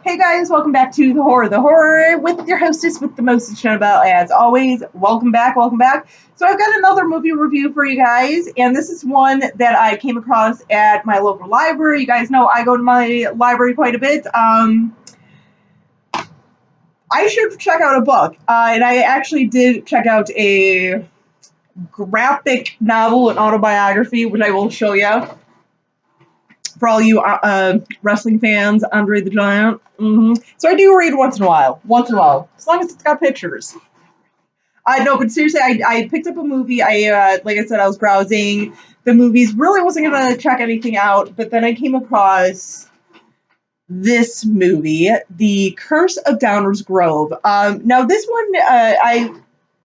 Hey guys, welcome back to The Horror with your hostess with the most Annabelle. As always, welcome back, welcome back. So I've got another movie review for you guys, and this is one that I came across at my local library. You guys know I go to my library quite a bit. I should check out a book, and I actually did check out a graphic novel, an autobiography, which I will show you for all you wrestling fans, Andre the Giant. So I do read once in a while, as long as it's got pictures. No, but seriously, I picked up a movie. Like I said, I was browsing the movies. Really wasn't gonna check anything out, but then I came across this movie, The Curse of Downers Grove. Now this one, I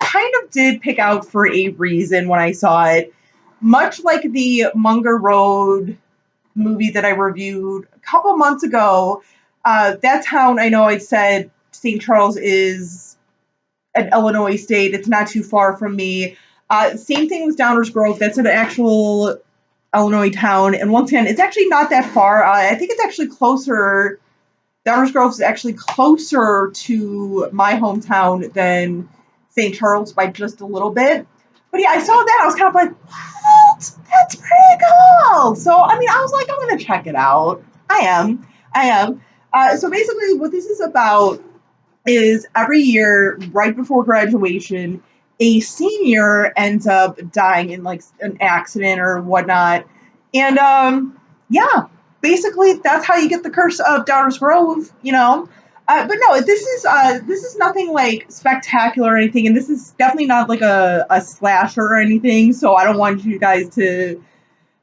kind of did pick out for a reason when I saw it. Much like the Munger Road movie that I reviewed a couple months ago, that town, I know I said St. Charles is an Illinois state. It's not too far from me. Same thing with Downers Grove. That's an actual Illinois town. And once again, it's actually not that far. I think it's actually closer. Downers Grove is actually closer to my hometown than St. Charles by just a little bit. But yeah, I saw that. I was kind of like, what? That's pretty cool. So, I mean, I was like, I'm going to check it out. I am. So basically what this is about is every year, right before graduation, a senior ends up dying in like an accident or whatnot. And yeah, basically that's how you get the curse of Downers Grove, you know. But no, this is nothing like spectacular or anything, and this is definitely not like a slasher or anything. So I don't want you guys to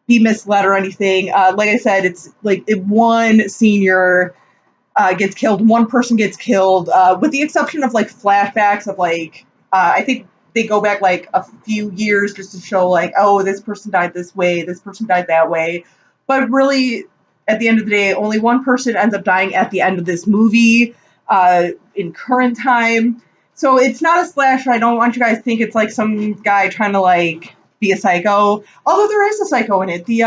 be misled or anything. Like I said, it's like if one senior gets killed, one person gets killed, with the exception of like flashbacks of like I think they go back like a few years just to show like, oh, this person died this way, this person died that way. But really, at the end of the day, only one person ends up dying at the end of this movie in current time. So it's not a slasher. I don't want you guys to think it's like some guy trying to like be a psycho. Although there is a psycho in it. The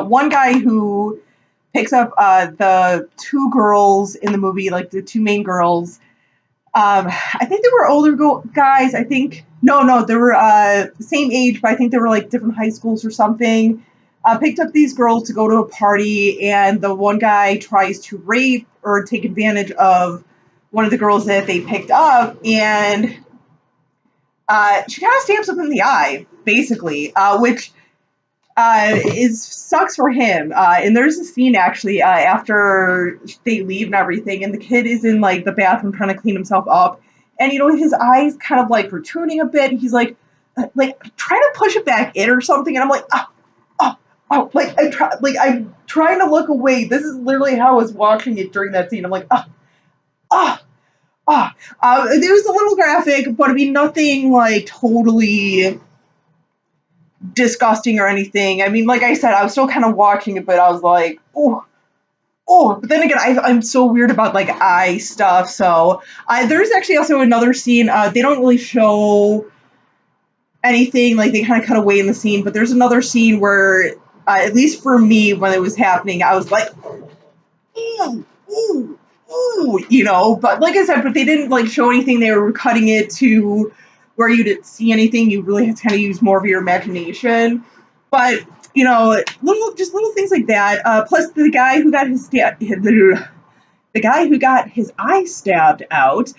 one guy who picks up the two girls in the movie, like the two main girls. I think they were older guys. I think no, they were the same age, but I think they were like different high schools or something. Picked up these girls to go to a party, and the one guy tries to rape or take advantage of one of the girls that they picked up, and she kind of stabs him in the eye, basically, which is sucks for him. And there's a scene actually after they leave and everything, and the kid is in like the bathroom trying to clean himself up, and you know his eyes kind of like protruding a bit, and he's like trying to push it back in or something, and I'm like, like I'm trying to look away. This is literally how I was watching it during that scene. I'm like, it was a little graphic, but I mean nothing like totally disgusting or anything. I mean, like I said, I was still kind of watching it, but I was like, oh. But then again, I'm so weird about like eye stuff. So there's actually also another scene. They don't really show anything, like they kind of cut away in the scene, but there's another scene where at least for me when it was happening, I was like, ooh, you know. But like I said, but they didn't like show anything. They were cutting it to where you didn't see anything. You really had to kind of use more of your imagination. But you know, little things like that. Plus the guy who got the guy who got his eye stabbed out,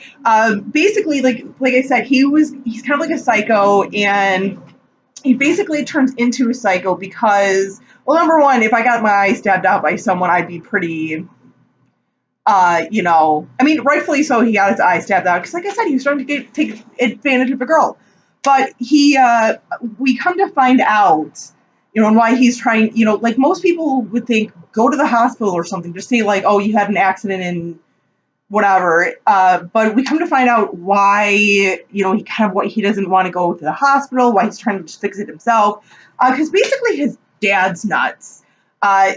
basically, like I said, he's kind of like a psycho, and he basically turns into a psycho because, well, number one, if I got my eye stabbed out by someone, I'd be pretty, you know, I mean, rightfully so, he got his eye stabbed out, because like I said, he was trying to take advantage of a girl. But we come to find out, you know, and why he's trying, you know, like most people would think, go to the hospital or something, just say like, oh, you had an accident and whatever. But we come to find out why, you know, he doesn't want to go to the hospital, why he's trying to just fix it himself. Because basically his dad's nuts.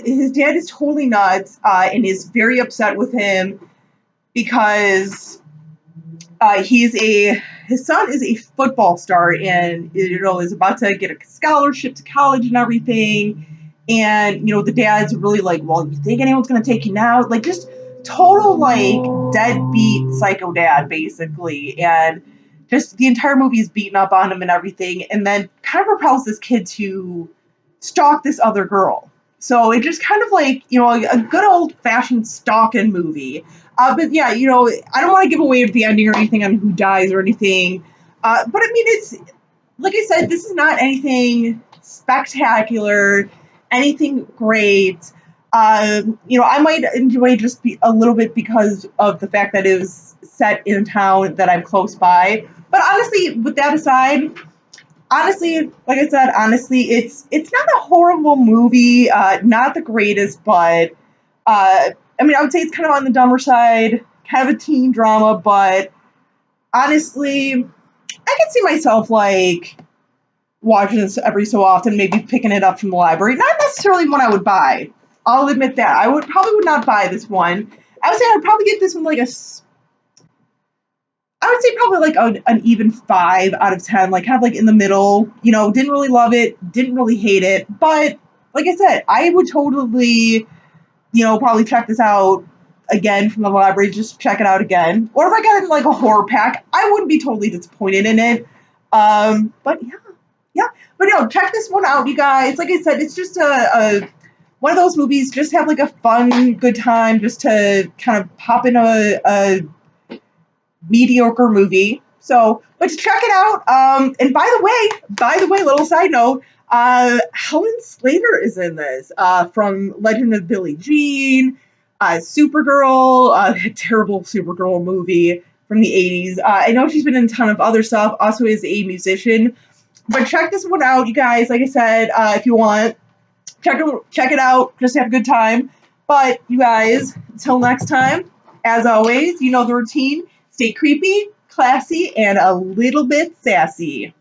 His dad is totally nuts and is very upset with him because his son is a football star and, you know, is about to get a scholarship to college and everything. And, you know, the dad's really like, well, you think anyone's going to take you now? Like, just total, like, deadbeat psycho dad, basically. And just the entire movie is beating up on him and everything. And then kind of propels this kid to stalk this other girl. So it just kind of like, you know, a good old fashioned stalking movie. But yeah, you know, I don't want to give away the ending or anything on who dies or anything. But I mean, it's, like I said, this is not anything spectacular, anything great. You know, I might enjoy just a little bit because of the fact that it was set in a town that I'm close by. But honestly, with that aside, honestly, like I said, honestly, it's not a horrible movie, not the greatest, but I mean, I would say it's kind of on the dumber side, kind of a teen drama, but honestly, I can see myself like watching this every so often, maybe picking it up from the library. Not necessarily one I would buy. I'll admit that I would not buy this one. I would say I'd probably get this one like I would say probably like an even 5 out of 10, like kind of like in the middle. You know, didn't really love it, didn't really hate it, but like I said, I would totally, you know, probably check this out again from the library, just check it out again. Or if I got it in like a horror pack, I wouldn't be totally disappointed in it. But yeah, yeah. But no, check this one out, you guys. Like I said, it's just a one of those movies. Just have like a fun, good time, just to kind of pop in a mediocre movie. So, but to check it out. And by the way, little side note, Helen Slater is in this, from Legend of Billie Jean, Supergirl, a terrible Supergirl movie from the 80s. I know she's been in a ton of other stuff, also is a musician. But check this one out, you guys. Like I said, if you want, check it out. Just have a good time. But you guys, until next time, as always, you know the routine. Stay creepy, classy, and a little bit sassy.